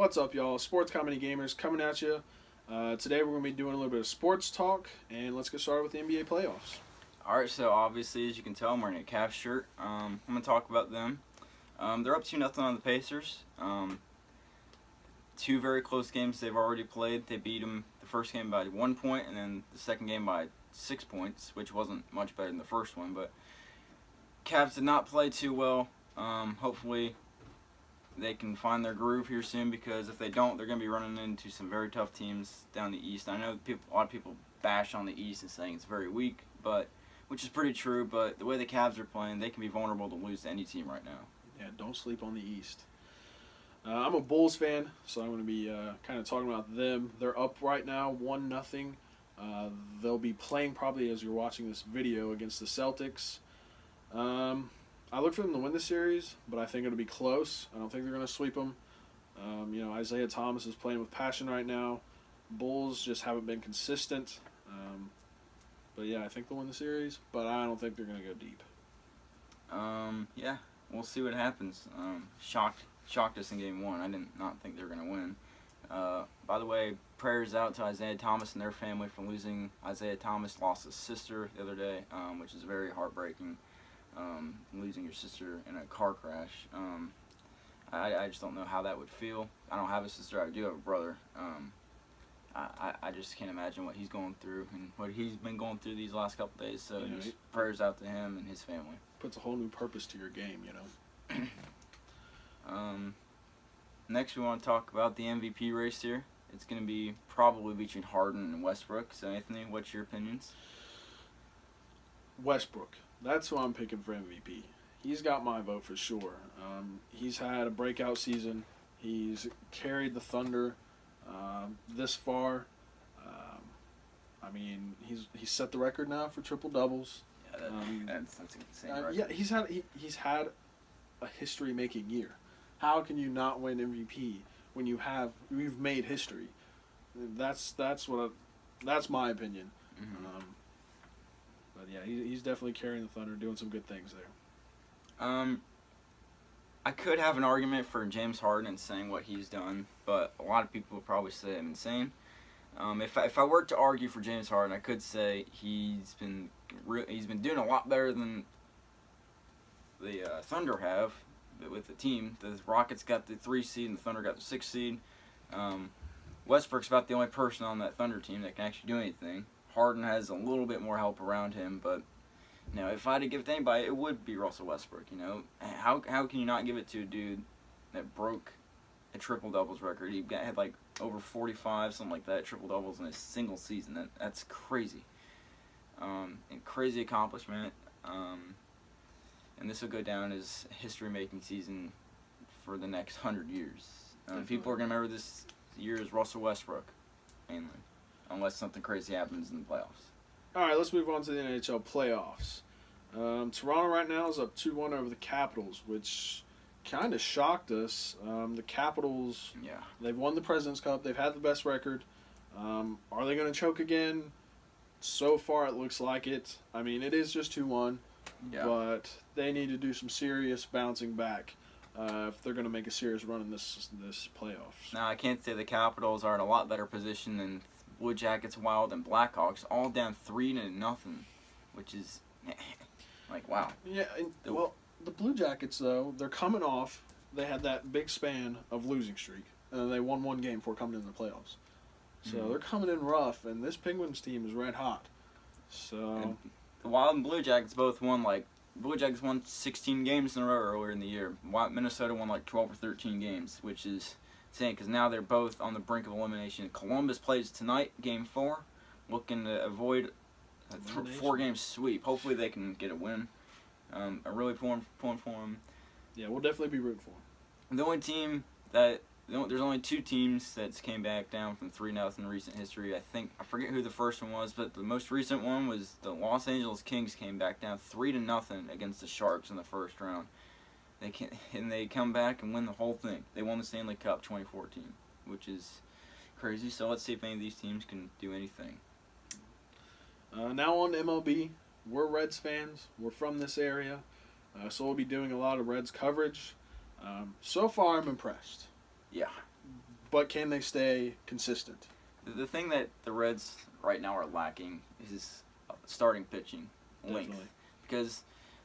What's up, y'all? Sports Comedy Gamers coming at you. Today we're going to be doing a little bit of sports talk, and let's get started with the NBA playoffs. Alright, so obviously, as you can tell, I'm wearing a Cavs shirt. I'm going to talk about them. They're up 2-0 on the Pacers. Two very close games they've already played. They beat them the first game by 1 point, and then the second game by 6 points, which wasn't much better than the first one. But Cavs did not play too well. Hopefully they can find their groove here soon, because if they don't, they're going to be running into some very tough teams down the East. I know a lot of people bash on the East and saying it's very weak, which is pretty true, but the way the Cavs are playing, they can be vulnerable to lose to any team right now. Yeah, don't sleep on the East. I'm a Bulls fan, so I'm going to be kind of talking about them. They're up right now, 1-0. They'll be playing probably as you're watching this video against the Celtics. I look for them to win the series, but I think it'll be close. I don't think they're going to sweep them. Isaiah Thomas is playing with passion right now. Bulls just haven't been consistent. But yeah, I think they'll win the series, but I don't think they're going to go deep. Yeah, we'll see what happens. Shocked us in game one. I did not think they were going to win. By the way, prayers out to Isaiah Thomas and their family for losing. Isaiah Thomas lost his sister the other day, which is very heartbreaking. Losing your sister in a car crash. I just don't know how that would feel. I don't have a sister. I do have a brother. I just can't imagine what he's going through and what he's been going through these last couple days. So just prayers out to him and his family. Puts a whole new purpose to your game, Next, we want to talk about the MVP race here. It's going to be probably between Harden and Westbrook. So, Anthony, what's your opinions? Westbrook. That's who I'm picking for MVP. He's got my vote for sure. He's had a breakout season. He's carried the Thunder this far. He's set the record now for triple doubles. Yeah, that's insane. Record. Yeah, he's had a history-making year. How can you not win MVP when you've made history? That's my opinion. Mm-hmm. But yeah, he's definitely carrying the Thunder, doing some good things there. I could have an argument for James Harden and saying what he's done, but a lot of people would probably say I'm insane. If I were to argue for James Harden, I could say he's been doing a lot better than the Thunder have with the team. The Rockets got the 3 seed and the Thunder got the 6 seed. Westbrook's about the only person on that Thunder team that can actually do anything. Harden has a little bit more help around him, but if I had to give it to anybody, it would be Russell Westbrook. How can you not give it to a dude that broke a triple doubles record? He had like over 45, something like that, triple doubles in a single season. That's crazy, and crazy accomplishment. And this will go down as a history-making season for the next 100 years. People are gonna remember this year as Russell Westbrook, mainly. Unless something crazy happens in the playoffs. All right, let's move on to the NHL playoffs. Toronto right now is up 2-1 over the Capitals, which kind of shocked us. The Capitals, they've won the President's Cup. They've had the best record. Are they going to choke again? So far, it looks like it. It is just 2-1, but they need to do some serious bouncing back if they're going to make a serious run in this playoffs. Now, I can't say the Capitals are in a lot better position than Blue Jackets, Wild, and Blackhawks, all down 3-0, which is like, wow. Yeah, the Blue Jackets, though, they're coming off. They had that big span of losing streak, and they won 1 game before coming in the playoffs. So they're coming in rough, and this Penguins team is red hot. So and the Wild and Blue Jackets both won, Blue Jackets won 16 games in a row earlier in the year. Minnesota won 12 or 13 games, which is insane, because now they're both on the brink of elimination. Columbus plays tonight, Game 4, looking to avoid a 4-game sweep. Hopefully they can get a win. I'm really pulling for them. Yeah, we'll definitely be rooting for them. There's only 2 teams that came back down from 3-0 in recent history. I forget who the first one was, but the most recent one was the Los Angeles Kings came back down 3-0 against the Sharks in the first round. They come back and win the whole thing. They won the Stanley Cup 2014, which is crazy. So let's see if any of these teams can do anything. Now on to MLB. We're Reds fans. We're from this area, so we'll be doing a lot of Reds coverage. So far, I'm impressed. Yeah. but can they stay consistent? The thing that the Reds right now are lacking is starting pitching length. Definitely. Because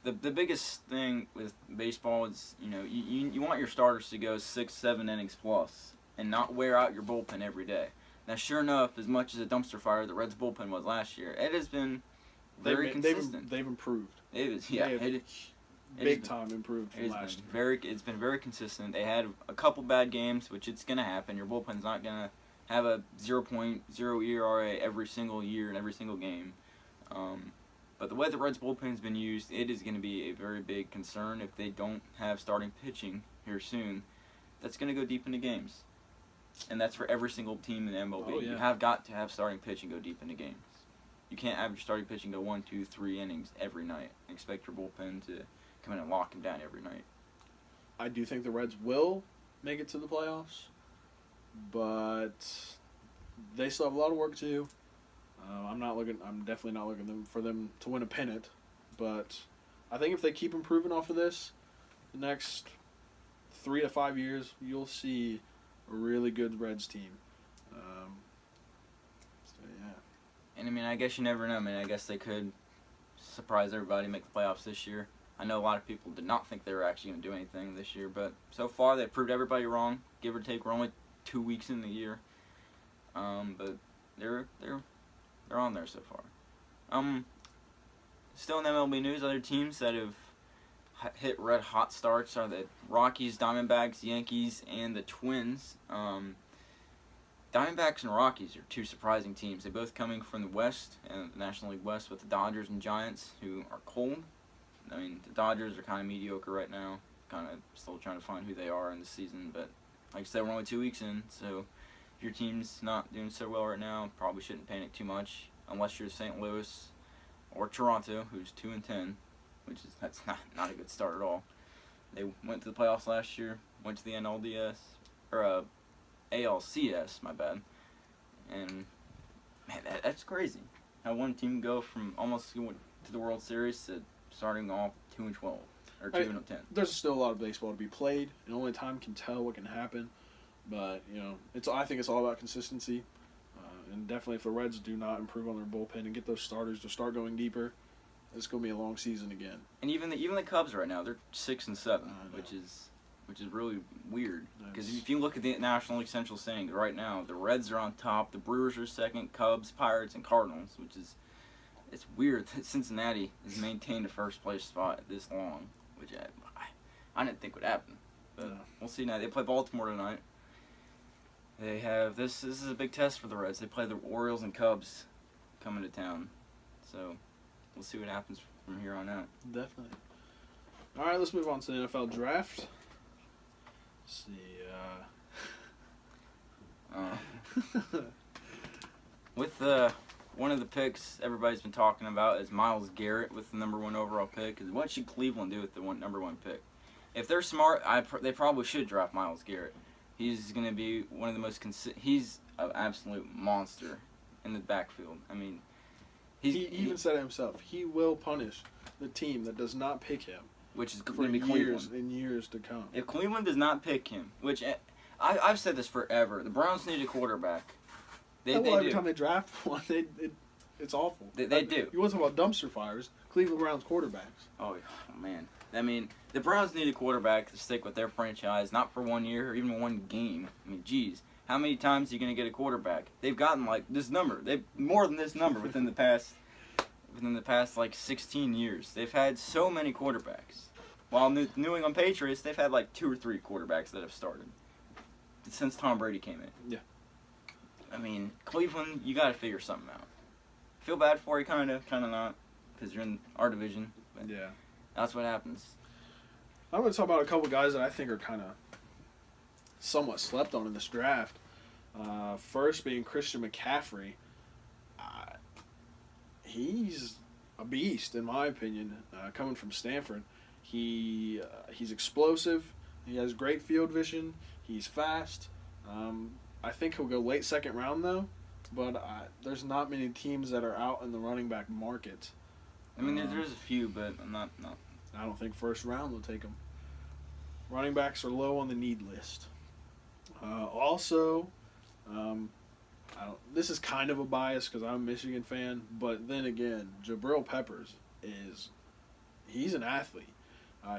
the biggest thing with baseball is, you want your starters to go 6-7 innings plus and not wear out your bullpen every day. Now, sure enough, as much as a dumpster fire the Reds bullpen was last year, it has been very consistent. They've improved. It is, yeah. Big time improved from last year. It's been very consistent. They had a couple bad games, which it's going to happen. Your bullpen's not going to have a 0.0 ERA every single year and every single game. But the way the Reds bullpen's been used, it is going to be a very big concern if they don't have starting pitching here soon. That's going to go deep into games. And that's for every single team in the MLB. Oh, yeah. You have got to have starting pitching go deep into games. You can't have your starting pitching go 1, 2, 3 innings every night and expect your bullpen to come in and lock him down every night. I do think the Reds will make it to the playoffs, but they still have a lot of work to do. I'm definitely not looking for them to win a pennant, but I think if they keep improving off of this, the next 3 to 5 years, you'll see a really good Reds team. Yeah. And I guess you never know. I guess they could surprise everybody, make the playoffs this year. I know a lot of people did not think they were actually going to do anything this year, but so far they've proved everybody wrong. Give or take, we're only 2 weeks in the year, but they're on there so far. Still in MLB news, other teams that have hit red hot starts are the Rockies, Diamondbacks, Yankees, and the Twins. Diamondbacks and Rockies are two surprising teams. They're both coming from the West and the National League West with the Dodgers and Giants, who are cold. The Dodgers are kind of mediocre right now, kind of still trying to find who they are in the season. But like I said, we're only 2 weeks in, so if your team's not doing so well right now, probably shouldn't panic too much, unless you're St. Louis or Toronto, who's 2-10, that's not a good start at all. They went to the playoffs last year, went to the ALCS, my bad, and man, that's crazy. How one team can go from almost going to the World Series to starting off 2-12 or 2-10. There's still a lot of baseball to be played, and only time can tell what can happen. But I think it's all about consistency, and definitely if the Reds do not improve on their bullpen and get those starters to start going deeper, it's going to be a long season again. And even the Cubs right now, they're 6-7, which is really weird. Because if you look at the National League Central standings right now, the Reds are on top, the Brewers are second, Cubs, Pirates, and Cardinals, it's weird that Cincinnati has maintained a first place spot this long, which I didn't think would happen. But we'll see now. They play Baltimore tonight. They have this is a big test for the Reds. They play the Orioles and Cubs coming to town. So we'll see what happens from here on out. Definitely. All right, let's move on to the NFL draft. Let's see. With one of the picks everybody's been talking about is Myles Garrett with the number 1 overall pick. What should Cleveland do with the number 1 pick? If they're smart, they probably should draft Myles Garrett. He's going to be one of the most he's an absolute monster in the backfield. He even said it himself. He will punish the team that does not pick him, which is for going to be years Cleveland. and years to come. If Cleveland does not pick him, which I've said this forever, the Browns need a quarterback. Every time they draft one, it's awful. They do. You want to talk about dumpster fires? Cleveland Browns quarterbacks. Oh man. The Browns need a quarterback to stick with their franchise, not for 1 year or even 1 game. Geez, how many times are you going to get a quarterback? They've gotten like this number. They've more than this number within the past like 16 years. They've had so many quarterbacks. While New England Patriots, they've had like 2 or 3 quarterbacks that have started since Tom Brady came in. Yeah. Cleveland, you got to figure something out. Feel bad for you, kind of not, because you're in our division. But yeah. That's what happens. I'm going to talk about a couple guys that I think are kind of somewhat slept on in this draft. First being Christian McCaffrey. He's a beast, in my opinion, coming from Stanford. He's explosive. He has great field vision. He's fast. I think he'll go late second round, though. But there's not many teams that are out in the running back market. There's a few, but I'm not. I don't think first round will take him. Running backs are low on the need list. Also, this is kind of a bias because I'm a Michigan fan, but then again, Jabril Peppers he's an athlete.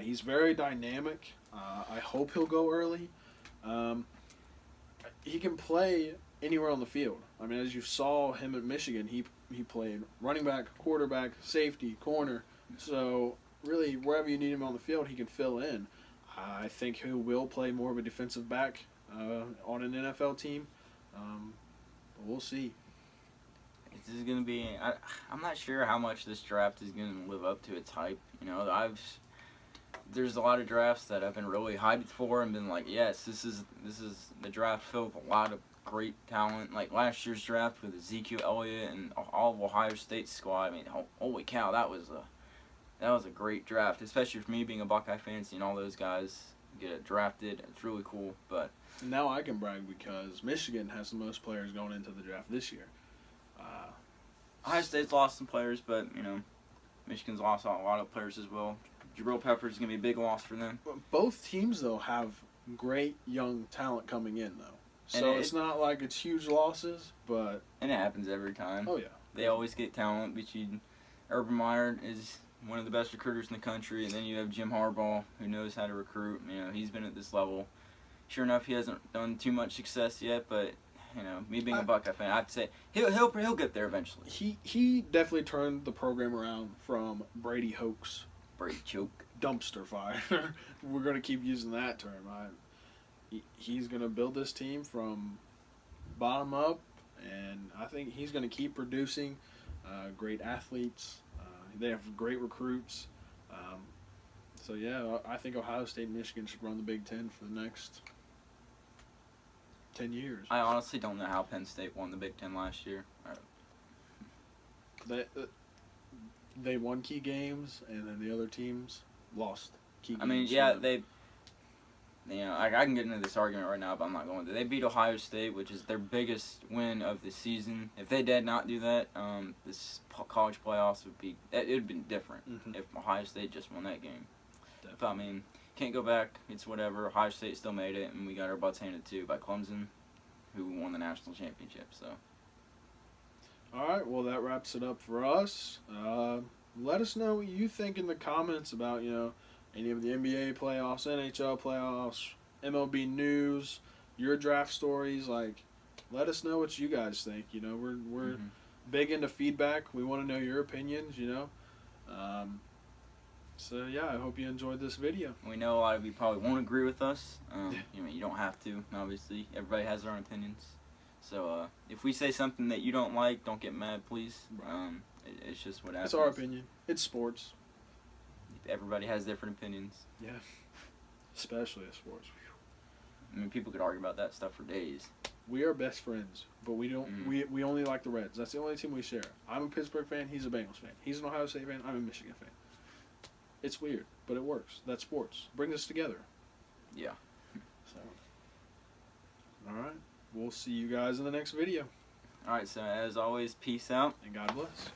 He's very dynamic. I hope he'll go early. He can play anywhere on the field. I mean, as you saw him at Michigan, he played running back, quarterback, safety, corner. So really, wherever you need him on the field, he can fill in. I think he will play more of a defensive back on an NFL team. But we'll see. This is going to be. I'm not sure how much this draft is going to live up to its hype. You know, there's a lot of drafts that I've been really hyped for and been like, yes, this is the draft filled with a lot of great talent. Like last year's draft with Ezekiel Elliott and all of Ohio State's squad. I mean, holy cow, that was a great draft, especially for me being a Buckeye fan, seeing all those guys get drafted. It's really cool. But now I can brag because Michigan has the most players going into the draft this year. Ohio State's lost some players, but you know, Michigan's lost a lot of players as well. Jabril Peppers is going to be a big loss for them. Both teams, though, have great young talent coming in, though. So it's not like it's huge losses, but... And it happens every time. Oh, yeah. They always get talent between... Urban Meyer is one of the best recruiters in the country, and then you have Jim Harbaugh, who knows how to recruit. You know, he's been at this level. Sure enough, he hasn't done too much success yet, but... You know, me being a Buckeye fan, I'd say he'll get there eventually. He definitely turned the program around from Brady hoax, Brady choke, dumpster fire. We're gonna keep using that term. He's gonna build this team from bottom up, and I think he's gonna keep producing great athletes. They have great recruits. So yeah, I think Ohio State and Michigan should run the Big Ten for the next 10 years. I honestly don't know how Penn State won the Big Ten last year. They won key games, and then the other teams lost key games. I mean, yeah, they. You know, I can get into this argument right now, but I'm not going to. They beat Ohio State, which is their biggest win of the season. If they did not do that, this college playoffs would be. It would have been different if Ohio State just won that game. Definitely. But I mean. Can't go back. It's whatever. Ohio State still made it, and we got our butts handed too by Clemson, who won the national championship. So. All right. Well, that wraps it up for us. Let us know what you think in the comments about any of the NBA playoffs, NHL playoffs, MLB news, your draft stories. Like, let us know what you guys think. You know, we're big into feedback. We want to know your opinions. So, yeah, I hope you enjoyed this video. We know a lot of you probably won't agree with us. You don't have to, obviously. Everybody has their own opinions. So, if we say something that you don't like, don't get mad, please. It's just what happens. It's our opinion. It's sports. Everybody has different opinions. Yeah. Especially in sports. I mean, people could argue about that stuff for days. We are best friends, but we don't. We only like the Reds. That's the only team we share. I'm a Pittsburgh fan. He's a Bengals fan. He's an Ohio State fan. I'm a Michigan fan. It's weird, but it works. That's sports. Bring us together. Yeah. So, all right. We'll see you guys in the next video. All right, so as always, peace out. And God bless.